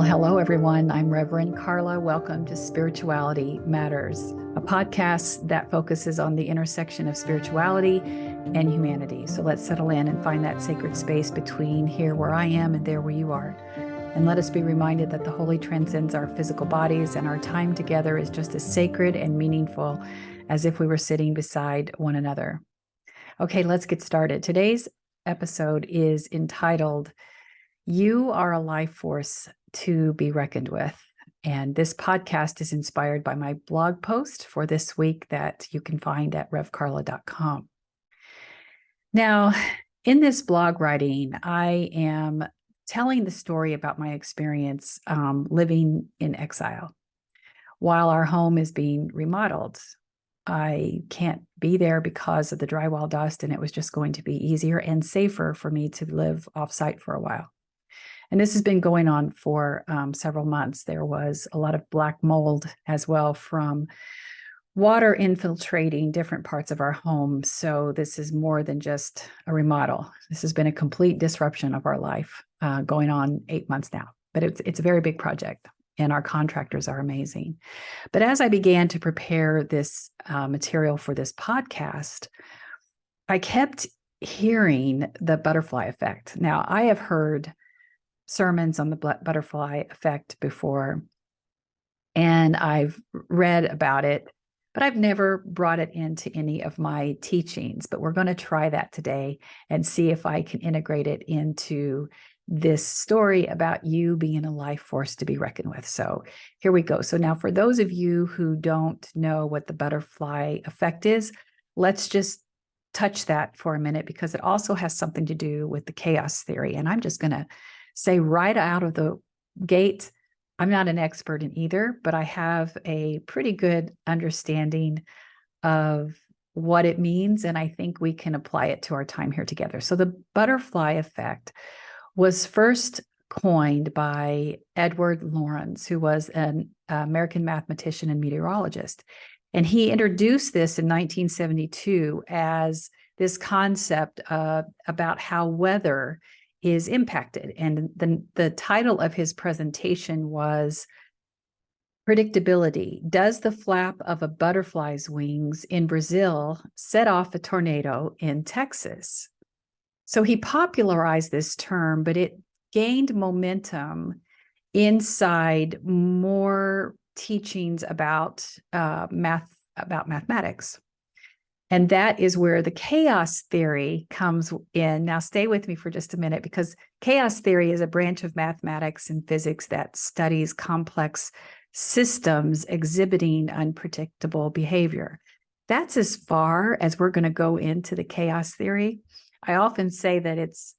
hello, everyone. I'm Reverend Karla. Welcome to Spirituality Matters, a podcast that focuses on the intersection of spirituality and humanity. So let's settle in and find that sacred space between here where I am and there where you are. And let us be reminded that the holy transcends our physical bodies, and our time together is just as sacred and meaningful as if we were sitting beside one another. Okay, let's get started. Today's episode is entitled, You Are a Life Force to be Reckoned With. And this podcast is inspired by my blog post for this week that you can find at revkarla.com. Now, in this blog writing, I am telling the story about my experience living in exile. While our home is being remodeled, I can't be there because of the drywall dust, and it was just going to be easier and safer for me to live off-site for a while. And this has been going on for several months. There was a lot of black mold as well from water infiltrating different parts of our home. So this is more than just a remodel. This has been a complete disruption of our life going on 8 months now. But it's a very big project, and our contractors are amazing. But as I began to prepare this material for this podcast, I kept hearing the butterfly effect. Now, I have heard sermons on the butterfly effect before, and I've read about it, but I've never brought it into any of my teachings. But we're going to try that today and see if I can integrate it into this story about you being a life force to be reckoned with. So here we go. So now, for those of you who don't know what the butterfly effect is, let's just touch that for a minute, because it also has something to do with the chaos theory. And I'm just going to say right out of the gate, I'm not an expert in either, but I have a pretty good understanding of what it means, and I think we can apply it to our time here together. So the butterfly effect was first coined by Edward Lorenz, who was an American mathematician and meteorologist. And he introduced this in 1972 as this concept about how weather is impacted. And the title of his presentation was Predictability. Does the flap of a butterfly's wings in Brazil set off a tornado in Texas? So he popularized this term, but it gained momentum inside more teachings about mathematics. And that is where the chaos theory comes in. Now, stay with me for just a minute, because chaos theory is a branch of mathematics and physics that studies complex systems exhibiting unpredictable behavior. That's as far as we're going to go into the chaos theory. I often say that it's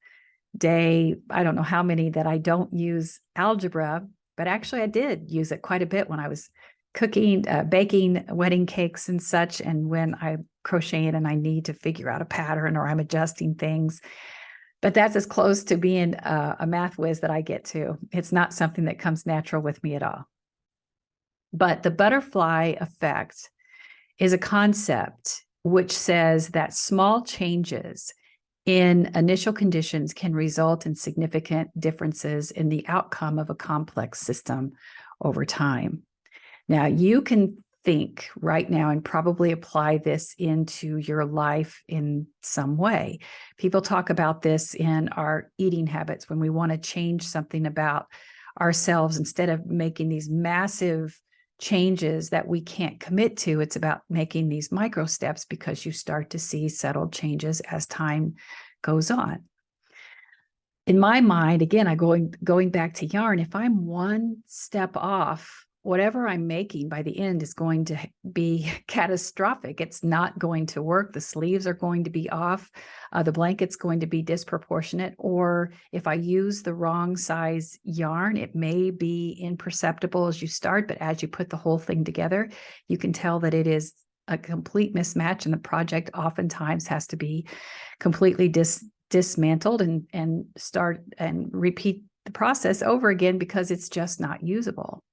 day, I don't know how many, that I don't use algebra, but actually I did use it quite a bit when I was cooking, baking wedding cakes and such, and when I'm crocheting and I need to figure out a pattern or I'm adjusting things. But that's as close to being a math whiz that I get to. It's not something that comes natural with me at all. But the butterfly effect is a concept which says that small changes in initial conditions can result in significant differences in the outcome of a complex system over time. Now, you can think right now and probably apply this into your life in some way. People talk about this in our eating habits when we want to change something about ourselves. Instead of making these massive changes that we can't commit to, it's about making these micro steps, because you start to see settled changes as time goes on. In my mind, again, going back to yarn, if I'm one step off, whatever I'm making by the end is going to be catastrophic. It's not going to work. The sleeves are going to be off. The blanket's going to be disproportionate. Or if I use the wrong size yarn, it may be imperceptible as you start, but as you put the whole thing together, you can tell that it is a complete mismatch, and the project oftentimes has to be completely dismantled and start and repeat the process over again because it's just not usable.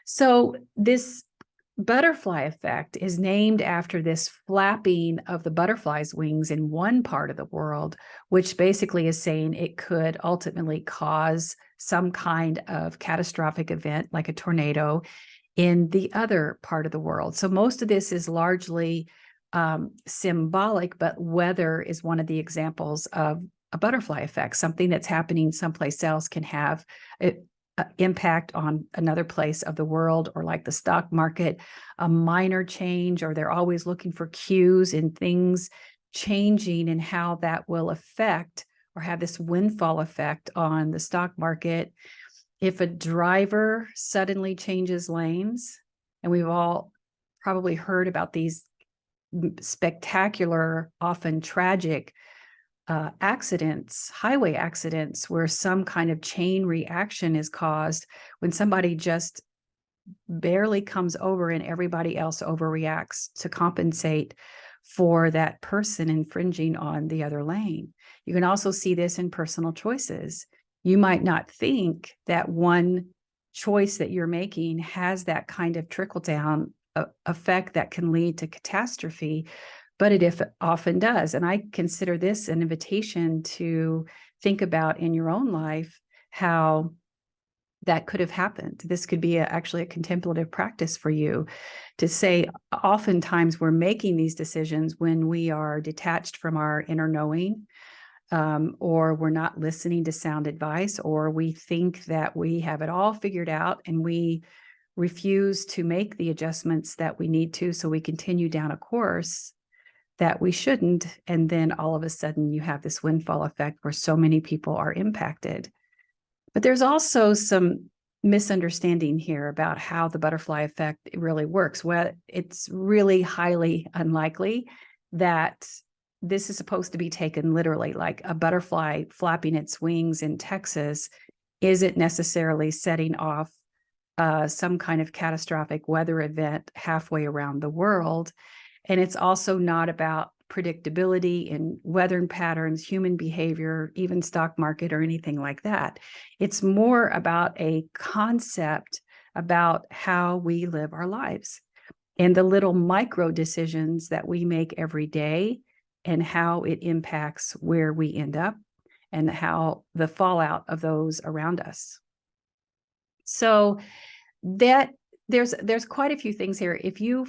So this butterfly effect is named after this flapping of the butterfly's wings in one part of the world, which basically is saying it could ultimately cause some kind of catastrophic event like a tornado in the other part of the world. So most of this is largely symbolic, but weather is one of the examples of a butterfly effect. Something that's happening someplace else can have impact on another place of the world, or like the stock market, a minor change, or they're always looking for cues in things changing and how that will affect or have this windfall effect on the stock market. If a driver suddenly changes lanes, and we've all probably heard about these spectacular, often tragic accidents, highway accidents, where some kind of chain reaction is caused when somebody just barely comes over and everybody else overreacts to compensate for that person infringing on the other lane. You can also see this in personal choices. You might not think that one choice that you're making has that kind of trickle-down effect that can lead to catastrophe, but it often does. And I consider this an invitation to think about in your own life how that could have happened. This could be actually a contemplative practice for you to say, oftentimes we're making these decisions when we are detached from our inner knowing, or we're not listening to sound advice, or we think that we have it all figured out and we refuse to make the adjustments that we need to, so we continue down a course that we shouldn't. And then all of a sudden you have this windfall effect where so many people are impacted. But there's also some misunderstanding here about how the butterfly effect really works. Well, it's really highly unlikely that this is supposed to be taken literally, like a butterfly flapping its wings in Texas isn't necessarily setting off some kind of catastrophic weather event halfway around the world. And it's also not about predictability in weather patterns, human behavior, even stock market or anything like that. It's more about a concept about how we live our lives and the little micro decisions that we make every day and how it impacts where we end up and how the fallout of those around us. So that there's quite a few things here. If you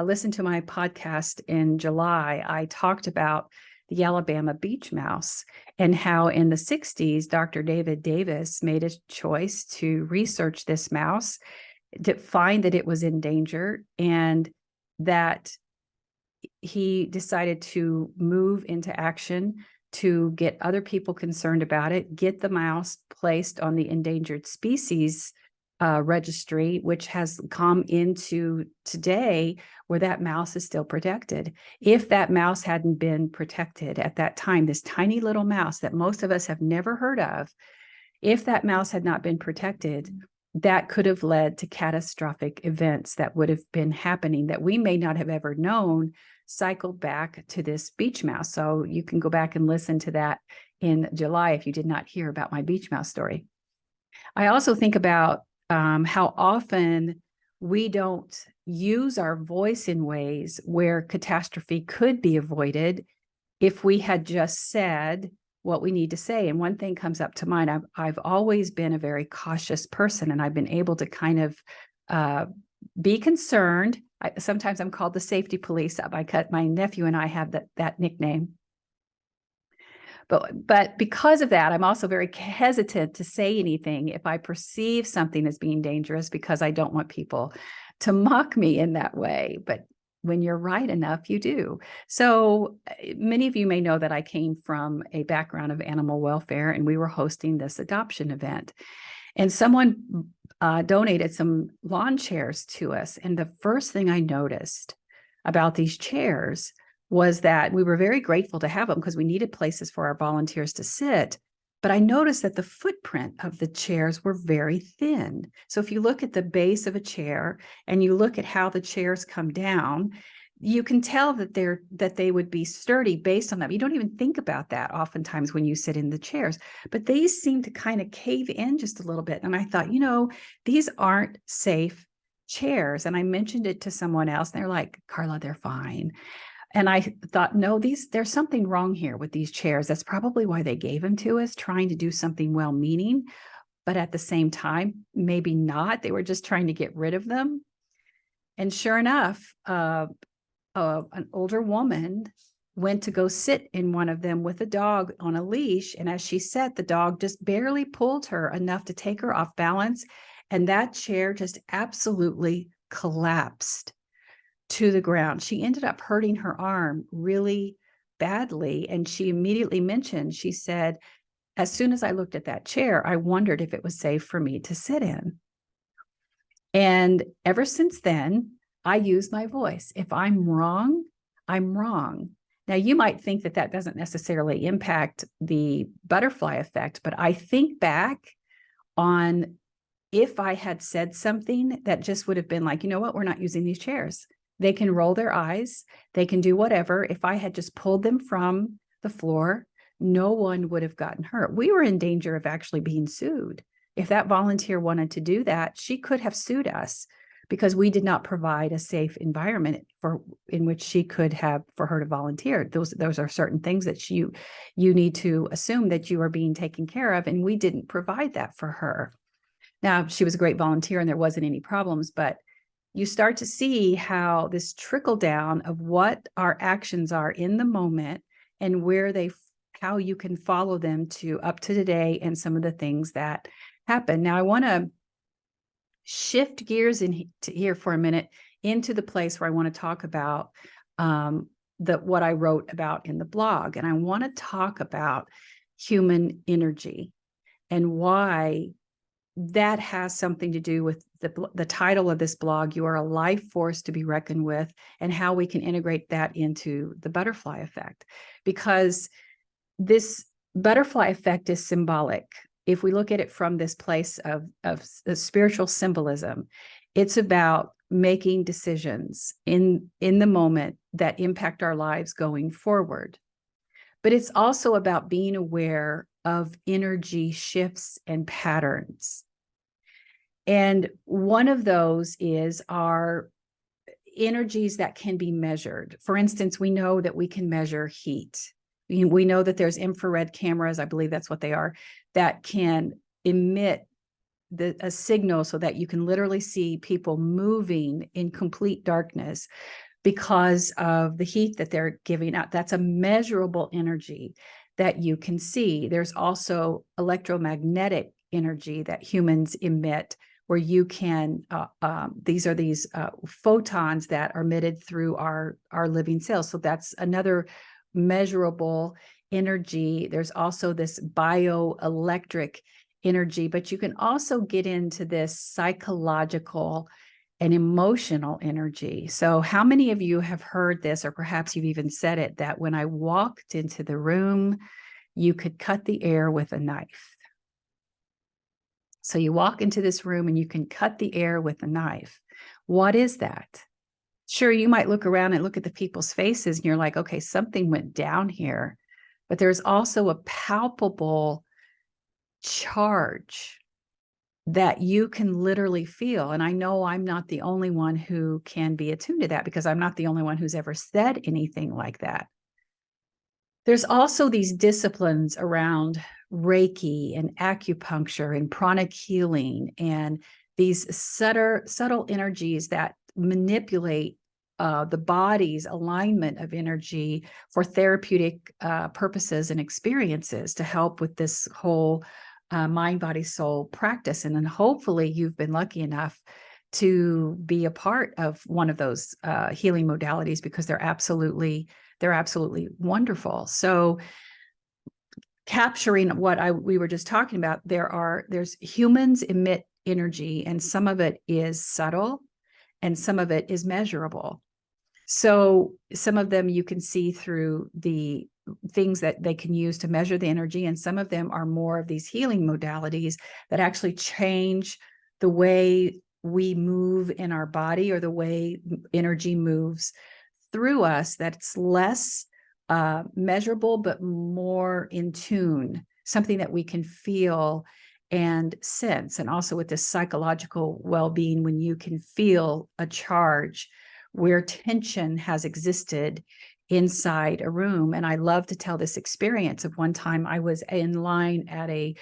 listened to my podcast in July, I talked about the Alabama beach mouse and how in the 60s, Dr. David Davis made a choice to research this mouse, to find that it was endangered, and that he decided to move into action to get other people concerned about it, get the mouse placed on the endangered species registry, which has come into today where that mouse is still protected. If that mouse hadn't been protected at that time, this tiny little mouse that most of us have never heard of, if that mouse had not been protected, that could have led to catastrophic events that would have been happening that we may not have ever known, cycled back to this beach mouse. So you can go back and listen to that in July if you did not hear about my beach mouse story. I also think about how often we don't use our voice in ways where catastrophe could be avoided if we had just said what we need to say. And one thing comes up to mind. I've always been a very cautious person, and I've been able to kind of be concerned. Sometimes I'm called the safety police. My nephew and I have that nickname. But because of that, I'm also very hesitant to say anything if I perceive something as being dangerous, because I don't want people to mock me in that way. But when you're right enough, you do. So many of you may know that I came from a background of animal welfare, and we were hosting this adoption event. And someone donated some lawn chairs to us. And the first thing I noticed about these chairs was that we were very grateful to have them because we needed places for our volunteers to sit. But I noticed that the footprint of the chairs were very thin. So if you look at the base of a chair and you look at how the chairs come down, you can tell that they would be sturdy based on that. You don't even think about that oftentimes when you sit in the chairs, but these seem to kind of cave in just a little bit. And I thought, these aren't safe chairs. And I mentioned it to someone else, and they're like, Karla, they're fine. And I thought, no, there's something wrong here with these chairs. That's probably why they gave them to us, trying to do something well-meaning, but at the same time, maybe not. They were just trying to get rid of them. And sure enough, an older woman went to go sit in one of them with a dog on a leash. And as she sat, the dog just barely pulled her enough to take her off balance. And that chair just absolutely collapsed to the ground. She ended up hurting her arm really badly. And she immediately mentioned, she said, as soon as I looked at that chair, I wondered if it was safe for me to sit in. And ever since then, I use my voice. If I'm wrong, I'm wrong. Now, you might think that that doesn't necessarily impact the butterfly effect, but I think back on if I had said something that just would have been like, you know what, we're not using these chairs. They can roll their eyes. They can do whatever. If I had just pulled them from the floor, no one would have gotten hurt. We were in danger of actually being sued. If that volunteer wanted to do that, she could have sued us because we did not provide a safe environment in which she could have for her to volunteer. Those are certain things that you need to assume that you are being taken care of, and we didn't provide that for her. Now, she was a great volunteer and there wasn't any problems, but you start to see how this trickle down of what our actions are in the moment and how you can follow them to up to today and some of the things that happen. Now, I want to shift gears here for a minute into the place where I want to talk about what I wrote about in the blog. And I want to talk about human energy and why that has something to do with the title of this blog, You Are a Life Force to be Reckoned With, and how we can integrate that into the butterfly effect. Because this butterfly effect is symbolic. If we look at it from this place of spiritual symbolism, it's about making decisions in the moment that impact our lives going forward. But it's also about being aware of energy shifts and patterns. And one of those is our energies that can be measured. For instance, we know that we can measure heat. We know that there's infrared cameras, I believe that's what they are, that can emit a signal so that you can literally see people moving in complete darkness because of the heat that they're giving out. That's a measurable energy that you can see. There's also electromagnetic energy that humans emit, where you can, these photons that are emitted through our living cells. So that's another measurable energy. There's also this bioelectric energy, but you can also get into this psychological and emotional energy. So how many of you have heard this, or perhaps you've even said it, that when I walked into the room, you could cut the air with a knife? So you walk into this room and you can cut the air with a knife. What is that? Sure, you might look around and look at the people's faces and you're like, okay, something went down here. But there's also a palpable charge that you can literally feel. And I know I'm not the only one who can be attuned to that, because I'm not the only one who's ever said anything like that. There's also these disciplines around Reiki and acupuncture and pranic healing, and these subtle energies that manipulate the body's alignment of energy for therapeutic purposes and experiences to help with this whole mind, body, soul practice. And then hopefully you've been lucky enough to be a part of one of those healing modalities, because they're absolutely wonderful. So capturing what we were just talking about, there's humans emit energy, and some of it is subtle and some of it is measurable. So some of them you can see through the things that they can use to measure the energy, and some of them are more of these healing modalities that actually change the way we move in our body, or the way energy moves through us, that's less measurable but more in tune, something that we can feel and sense, and also with this psychological well-being, when you can feel a charge where tension has existed inside a room. And I love to tell this experience of one time I was in line at a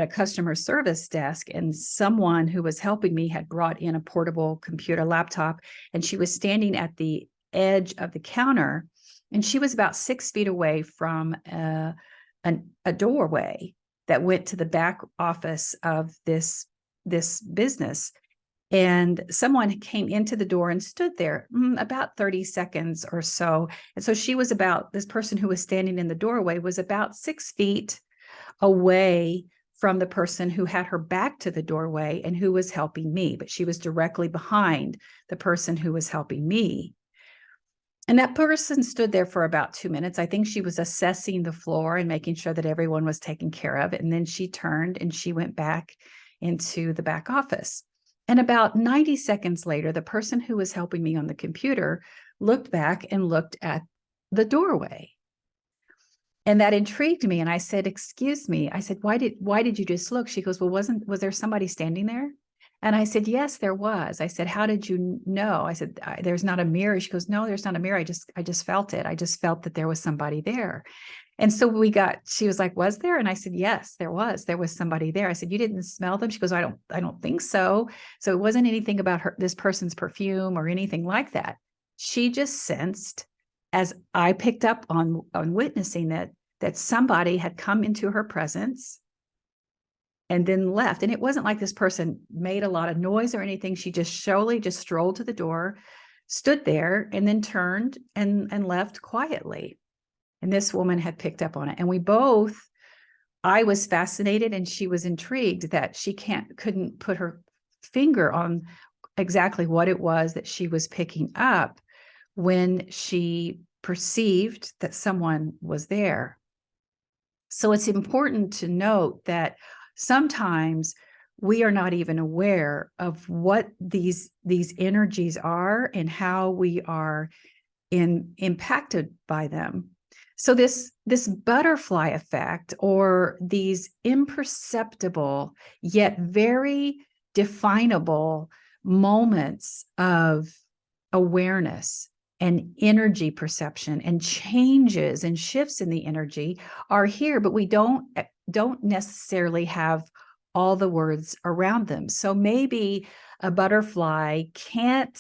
customer service desk, and someone who was helping me had brought in a portable computer laptop, and she was standing at the edge of the counter, and she was about 6 feet away from a doorway that went to the back office of this business. And someone came into the door and stood there about 30 seconds or so. And so this person who was standing in the doorway was about 6 feet away from the person who had her back to the doorway and who was helping me, but she was directly behind the person who was helping me. And that person stood there for about 2 minutes. I think she was assessing the floor and making sure that everyone was taken care of. And then she turned and she went back into the back office. And about 90 seconds later, the person who was helping me on the computer looked back and looked at the doorway. And that intrigued me. And I said, "Excuse me." I said, why did you just look?" She goes, "Well, was there somebody standing there?" And I said, "Yes, there was." I said, "How did you know?" I said, "There's not a mirror." She goes, "No, there's not a mirror. I just felt it. I just felt that there was somebody there." And so she was like, "Was there?" And I said, "Yes, there was somebody there." I said, "You didn't smell them?" She goes, I don't think so. So it wasn't anything about this person's perfume or anything like that. She just sensed, as I picked up on witnessing that somebody had come into her presence and then left. And it wasn't like this person made a lot of noise or anything. She just strolled to the door, stood there, and then turned and left quietly. And this woman had picked up on it. And I was fascinated and she was intrigued that she couldn't put her finger on exactly what it was that she was picking up when she perceived that someone was there. So it's important to note that sometimes we are not even aware of what these energies are and how we are impacted by them. So this butterfly effect, or these imperceptible yet very definable moments of awareness and energy perception and changes and shifts in the energy, are here, but we don't necessarily have all the words around them. So maybe a butterfly can't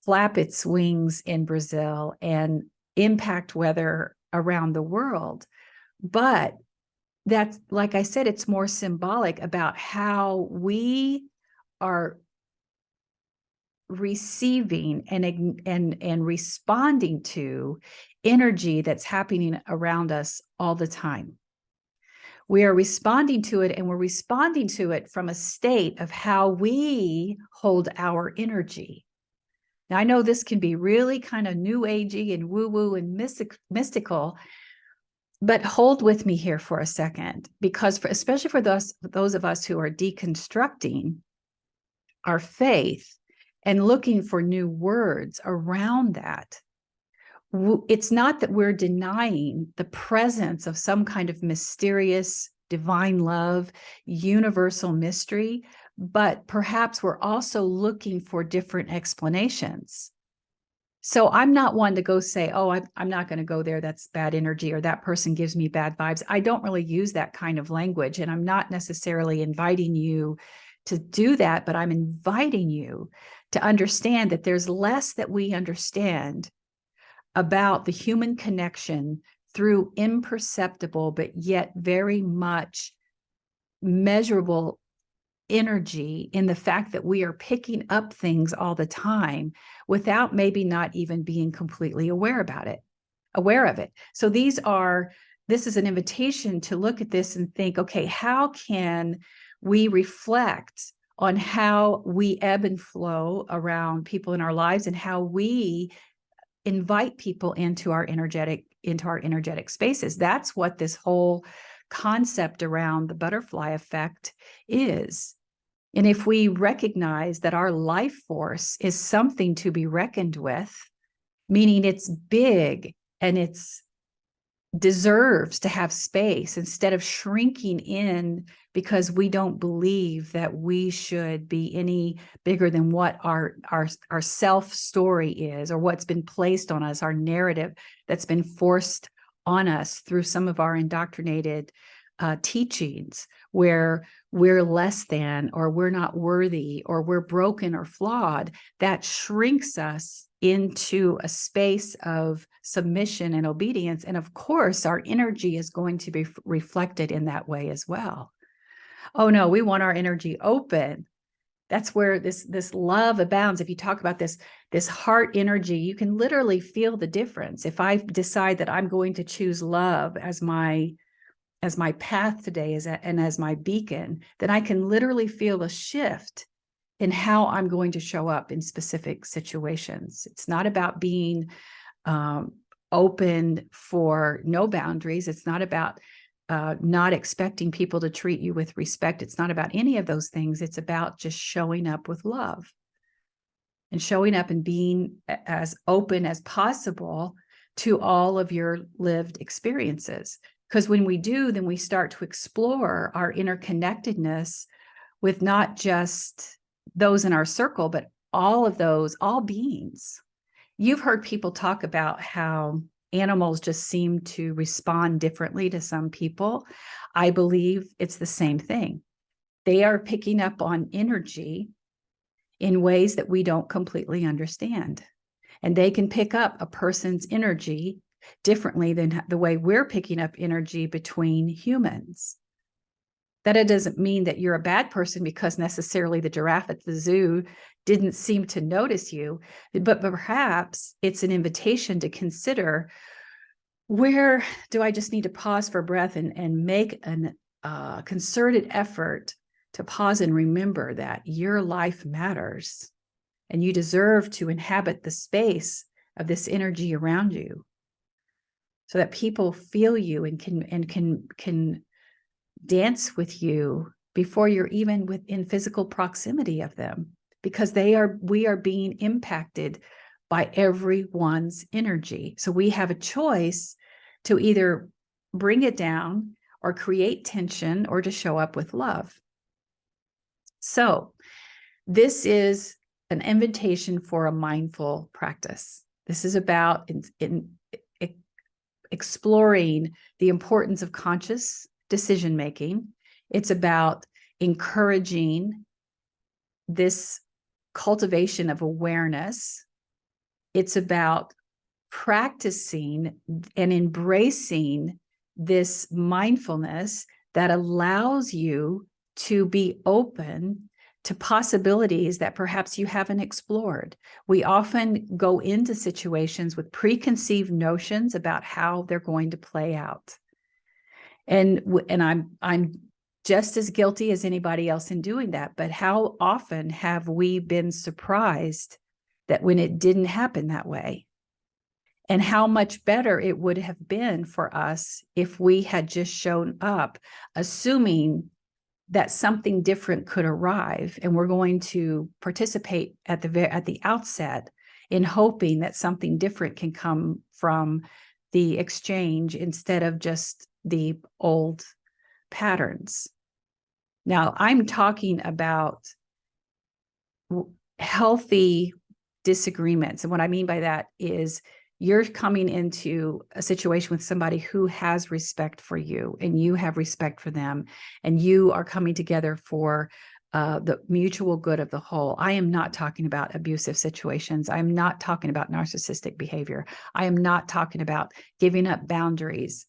flap its wings in Brazil and impact weather around the world, but that's, like I said, it's more symbolic about how we are receiving and responding to energy that's happening around us all the time. We are responding to it, and we're responding to it from a state of how we hold our energy. Now, I know this can be really kind of new agey and woo-woo and mystical, but hold with me here for a second, because especially for those of us who are deconstructing our faith and looking for new words around that, it's not that we're denying the presence of some kind of mysterious divine love, universal mystery, but perhaps we're also looking for different explanations. So I'm not one to go say, "Oh, I'm not going to go there. That's bad energy," or "That person gives me bad vibes." I don't really use that kind of language, and I'm not necessarily inviting you to do that, but I'm inviting you to understand that there's less that we understand about the human connection through imperceptible, but yet very much measurable energy, in the fact that we are picking up things all the time without maybe not even being completely aware of it. So this is an invitation to look at this and think, okay, how can we reflect on how we ebb and flow around people in our lives, and how we invite people into our energetic spaces? That's what this whole concept around the butterfly effect is. And if we recognize that our life force is something to be reckoned with, meaning it's big and it's deserves to have space instead of shrinking in because we don't believe that we should be any bigger than what our self story is, or what's been placed on us, our narrative that's been forced on us through some of our indoctrinated teachings, where we're less than, or we're not worthy, or we're broken or flawed. That shrinks us into a space of submission and obedience. And of course, our energy is going to be reflected in that way as well. Oh no, we want our energy open. That's where this love abounds. If you talk about this heart energy, you can literally feel the difference. If I decide that I'm going to choose love as my path today, and as my beacon, then I can literally feel a shift in how I'm going to show up in specific situations. It's not about being open for no boundaries. It's not about not expecting people to treat you with respect. It's not about any of those things. It's about just showing up with love and showing up and being as open as possible to all of your lived experiences. Because when we do, then we start to explore our interconnectedness with not just those in our circle, but all of those, all beings. You've heard people talk about how animals just seem to respond differently to some people. I believe it's the same thing. They are picking up on energy in ways that we don't completely understand. And they can pick up a person's energy differently than the way we're picking up energy between humans. That it doesn't mean that you're a bad person because necessarily the giraffe at the zoo didn't seem to notice you, but perhaps it's an invitation to consider, where do I just need to pause for breath and make a concerted effort to pause and remember that your life matters and you deserve to inhabit the space of this energy around you, so that people feel you and can dance with you before you're even within physical proximity of them, because we are being impacted by everyone's energy. So we have a choice to either bring it down or create tension, or to show up with love. So this is an invitation for a mindful practice. This is about exploring the importance of conscious decision-making. It's about encouraging this cultivation of awareness. It's about practicing and embracing this mindfulness that allows you to be open to possibilities that perhaps you haven't explored. We often go into situations with preconceived notions about how they're going to play out. And I'm just as guilty as anybody else in doing that. But how often have we been surprised that when it didn't happen that way? And how much better it would have been for us if we had just shown up, assuming that something different could arrive, and we're going to participate at the outset in hoping that something different can come from the exchange instead of just the old patterns. Now, I'm talking about healthy disagreements. And what I mean by that is you're coming into a situation with somebody who has respect for you, and you have respect for them, and you are coming together for the mutual good of the whole. I am not talking about abusive situations. I'm not talking about narcissistic behavior. I am not talking about giving up boundaries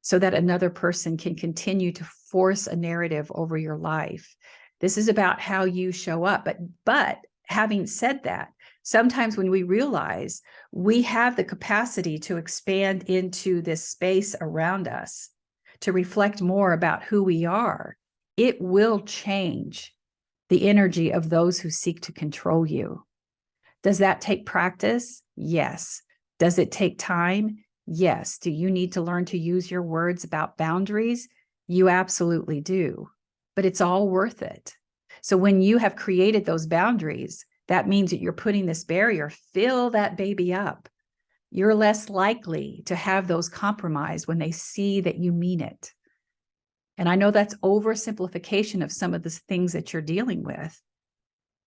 so that another person can continue to force a narrative over your life. This is about how you show up. But having said that, sometimes when we realize we have the capacity to expand into this space around us, to reflect more about who we are, it will change the energy of those who seek to control you. Does that take practice? Yes. Does it take time? Yes. Do you need to learn to use your words about boundaries? You absolutely do. But it's all worth it. So when you have created those boundaries, that means that you're putting this barrier, fill that baby up. You're less likely to have those compromised when they see that you mean it. And I know that's oversimplification of some of the things that you're dealing with.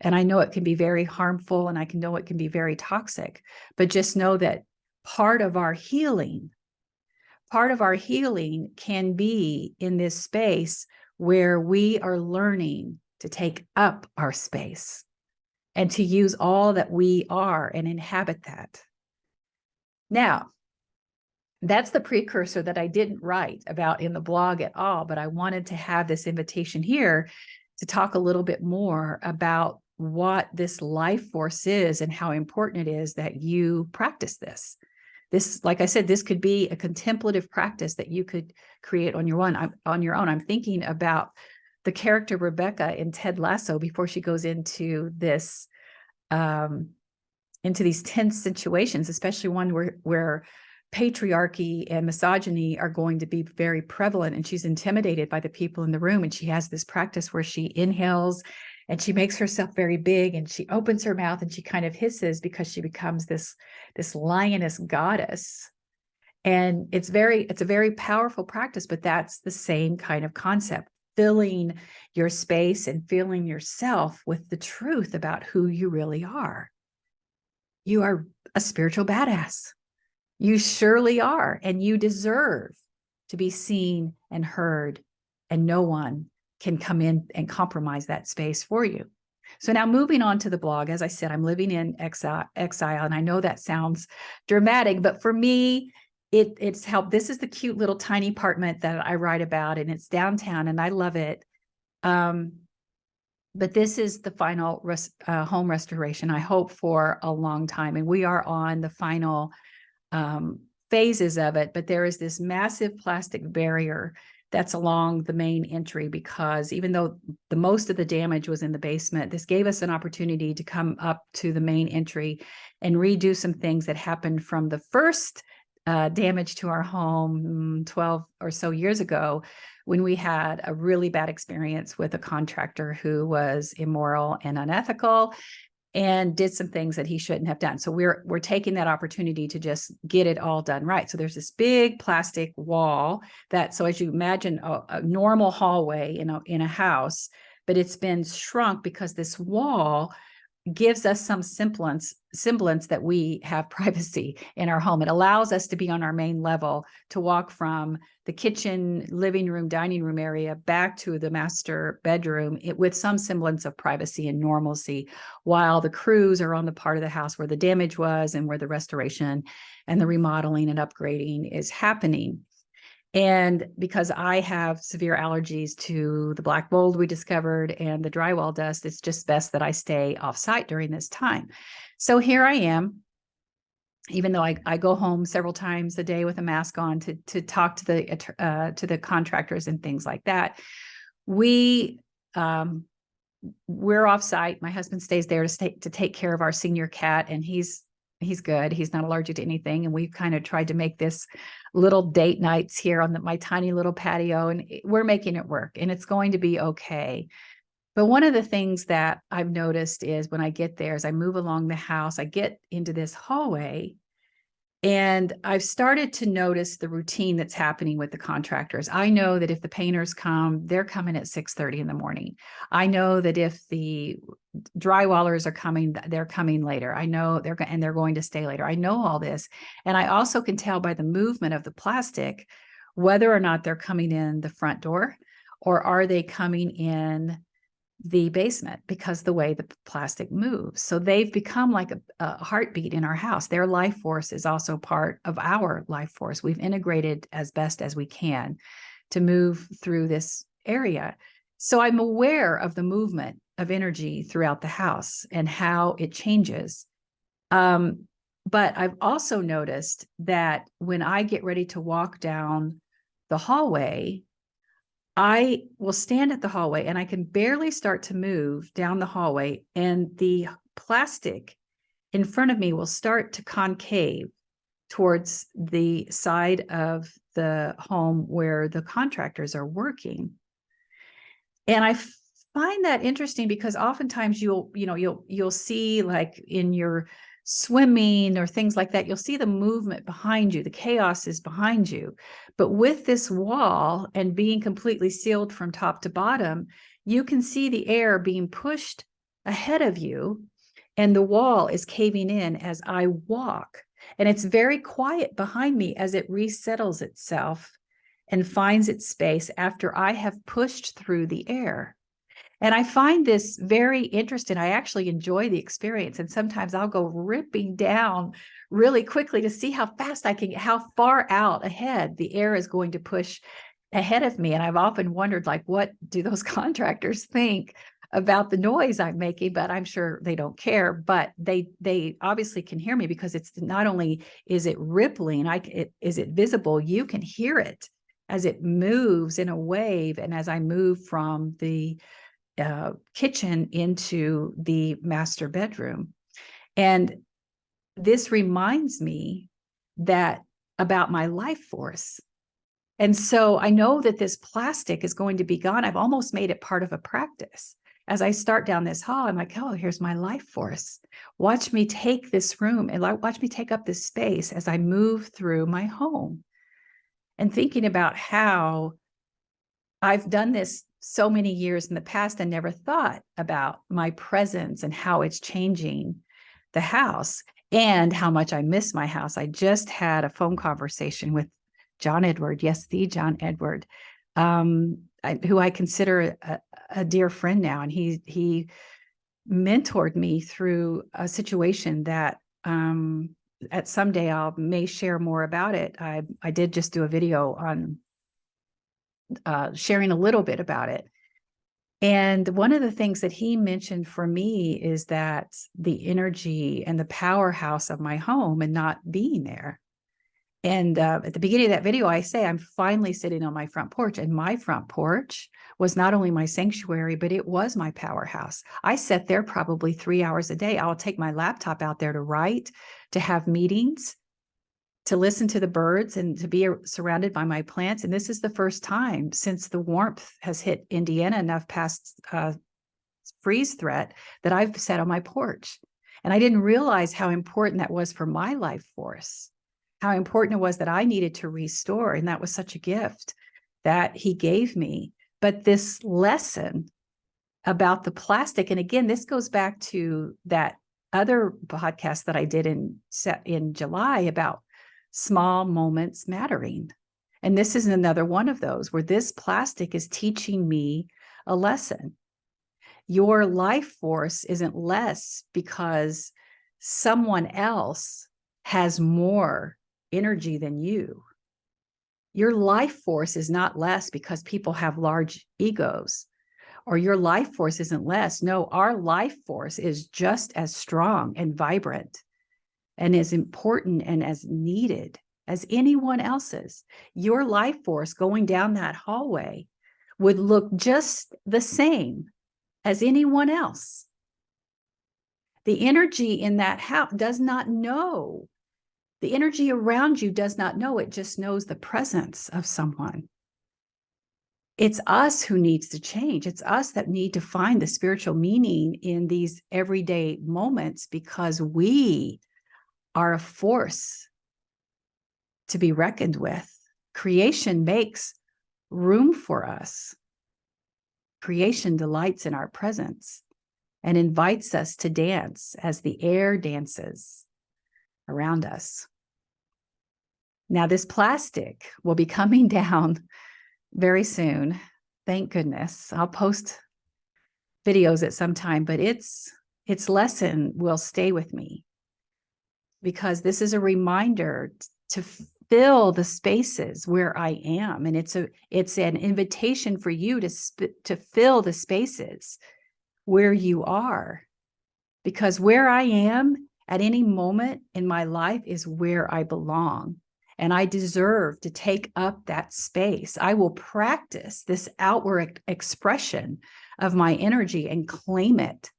And I know it can be very harmful, and I can know it can be very toxic, but just know that part of our healing can be in this space where we are learning to take up our space and to use all that we are and inhabit that. Now, that's the precursor that I didn't write about in the blog at all, but I wanted to have this invitation here to talk a little bit more about what this life force is and how important it is that you practice this. This, like I said, this could be a contemplative practice that you could create on your own. I'm thinking about the character Rebecca in Ted Lasso before she goes into this, into these tense situations, especially one where patriarchy and misogyny are going to be very prevalent, and she's intimidated by the people in the room. And she has this practice where she inhales and she makes herself very big, and she opens her mouth and she kind of hisses because she becomes this lioness goddess. And it's a very powerful practice, but that's the same kind of concept, filling your space and filling yourself with the truth about who you really are. You are a spiritual badass. You surely are, and you deserve to be seen and heard, and no one can come in and compromise that space for you. So now moving on to the blog, as I said, I'm living in exile, and I know that sounds dramatic, but for me, it's helped. This is the cute little tiny apartment that I write about, and it's downtown, and I love it. But this is the final home restoration, I hope, for a long time, and we are on the final phases of it, but there is this massive plastic barrier that's along the main entry, because even though the most of the damage was in the basement, this gave us an opportunity to come up to the main entry and redo some things that happened from the first damage to our home 12 or so years ago, when we had a really bad experience with a contractor who was immoral and unethical and did some things that he shouldn't have done. So we're taking that opportunity to just get it all done right. So there's this big plastic wall that, so as you imagine a normal hallway in a house, but it's been shrunk because this wall gives us some semblance that we have privacy in our home. It allows us to be on our main level, to walk from the kitchen, living room, dining room area back to the master bedroom with some semblance of privacy and normalcy, while the crews are on the part of the house where the damage was and where the restoration and the remodeling and upgrading is happening. And because I have severe allergies to the black mold we discovered and the drywall dust, it's just best that I stay off site during this time. So here I am, even though I go home several times a day with a mask on to talk to the contractors and things like that. We're off site. My husband stays there to take care of our senior cat, and he's good. He's not allergic to anything. And we've kind of tried to make this little date nights here on my tiny little patio, and we're making it work, and it's going to be okay. But one of the things that I've noticed is when I get there, as I move along the house, I get into this hallway, and I've started to notice the routine that's happening with the contractors. I know that if the painters come, they're coming at 6:30 in the morning. I know that if the drywallers are coming, they're coming later. I know they're going to stay later. I know all this. And I also can tell by the movement of the plastic whether or not they're coming in the front door, or are they coming in the basement, because the way the plastic moves. So they've become like a heartbeat in our house. Their life force is also part of our life force. We've integrated as best as we can to move through this area. So I'm aware of the movement of energy throughout the house and how it changes. But I've also noticed that when I get ready to walk down the hallway, I will stand at the hallway and I can barely start to move down the hallway, and the plastic in front of me will start to concave towards the side of the home where the contractors are working. And I find that interesting because oftentimes you'll see, like in your swimming or things like that, you'll see the movement behind you. The chaos is behind you. But with this wall and being completely sealed from top to bottom, you can see the air being pushed ahead of you, and the wall is caving in as I walk. And it's very quiet behind me as it resettles itself and finds its space after I have pushed through the air. And I find this very interesting. I actually enjoy the experience. And sometimes I'll go ripping down really quickly to see how fast I can, how far out ahead the air is going to push ahead of me. And I've often wondered, like, what do those contractors think about the noise I'm making? But I'm sure they don't care. But they obviously can hear me, because it's not only is it rippling, is it visible? You can hear it as it moves in a wave. And as I move from the kitchen into the master bedroom. And this reminds me that about my life force. And so I know that this plastic is going to be gone. I've almost made it part of a practice. As I start down this hall, I'm like, oh, here's my life force. Watch me take this room and watch me take up this space as I move through my home. And thinking about how I've done this so many years in the past and never thought about my presence and how it's changing the house and how much I miss my house. I just had a phone conversation with John Edward, yes, the John Edward, who I consider a dear friend now. And he mentored me through a situation that at someday I may share more about it. I did just do a video on sharing a little bit about it. And one of the things that he mentioned for me is that the energy and the powerhouse of my home and not being there. And at the beginning of that video, I say I'm finally sitting on my front porch, and my front porch was not only my sanctuary, but it was my powerhouse. I sat there probably 3 hours a day. I'll take my laptop out there to write, to have meetings, to listen to the birds, and to be surrounded by my plants. And this is the first time since the warmth has hit Indiana enough past freeze threat that I've sat on my porch. And I didn't realize how important that was for my life force, how important it was that I needed to restore. And that was such a gift that he gave me. But this lesson about the plastic, and again, this goes back to that other podcast that I did in July about small moments mattering. And this is another one of those where this plastic is teaching me a lesson. Your life force isn't less because someone else has more energy than you. Your life force is not less because people have large egos, or your life force isn't less. No, our life force is just as strong and vibrant and as important and as needed as anyone else's. Your life force going down that hallway would look just the same as anyone else. The energy in that house does not know. The energy around you does not know. It just knows the presence of someone. It's us who needs to change. It's us that need to find the spiritual meaning in these everyday moments, because we are a force to be reckoned with. Creation makes room for us. Creation delights in our presence and invites us to dance as the air dances around us. Now, this plastic will be coming down very soon. Thank goodness. I'll post videos at some time, but its lesson will stay with me, because this is a reminder to fill the spaces where I am. And it's an invitation for you to fill the spaces where you are, because where I am at any moment in my life is where I belong. And I deserve to take up that space. I will practice this outward expression of my energy and claim it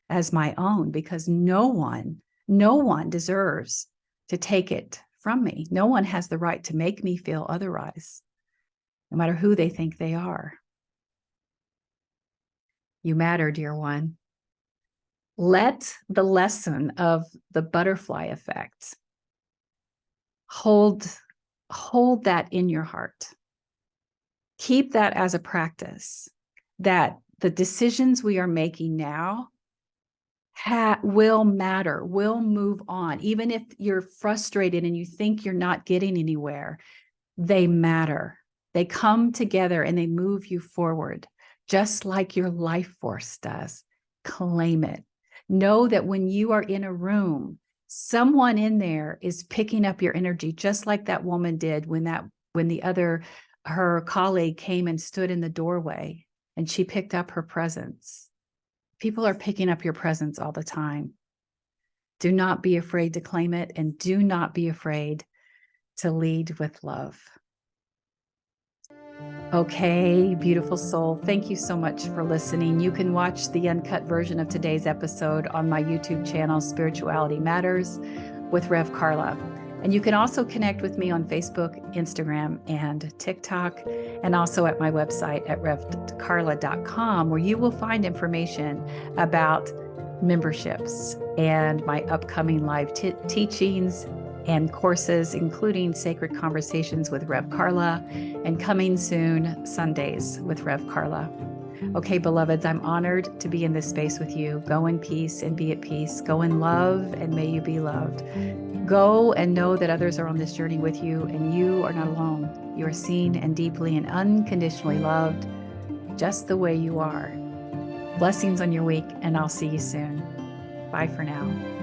as my own, because no one deserves to take it from me. No one has the right to make me feel otherwise, no matter who they think they are. You matter, dear one. Let the lesson of the butterfly effect hold that in your heart. Keep that as a practice, that the decisions we are making now will matter, will move on. Even if you're frustrated and you think you're not getting anywhere, they matter. They come together and they move you forward, just like your life force does. Claim it. Know that when you are in a room, someone in there is picking up your energy, just like that woman did when her colleague came and stood in the doorway and she picked up her presence. People are picking up your presence all the time. Do not be afraid to claim it, and do not be afraid to lead with love. Okay, beautiful soul. Thank you so much for listening. You can watch the uncut version of today's episode on my YouTube channel, Spirituality Matters with Rev Karla. And you can also connect with me on Facebook, Instagram, and TikTok, and also at my website at revkarla.com, where you will find information about memberships and my upcoming live teachings and courses, including Sacred Conversations with Rev Karla and coming soon, Sundays with Rev Karla. Okay, beloveds, I'm honored to be in this space with you. Go in peace and be at peace. Go in love and may you be loved. Go and know that others are on this journey with you and you are not alone. You are seen and deeply and unconditionally loved just the way you are. Blessings on your week, and I'll see you soon. Bye for now.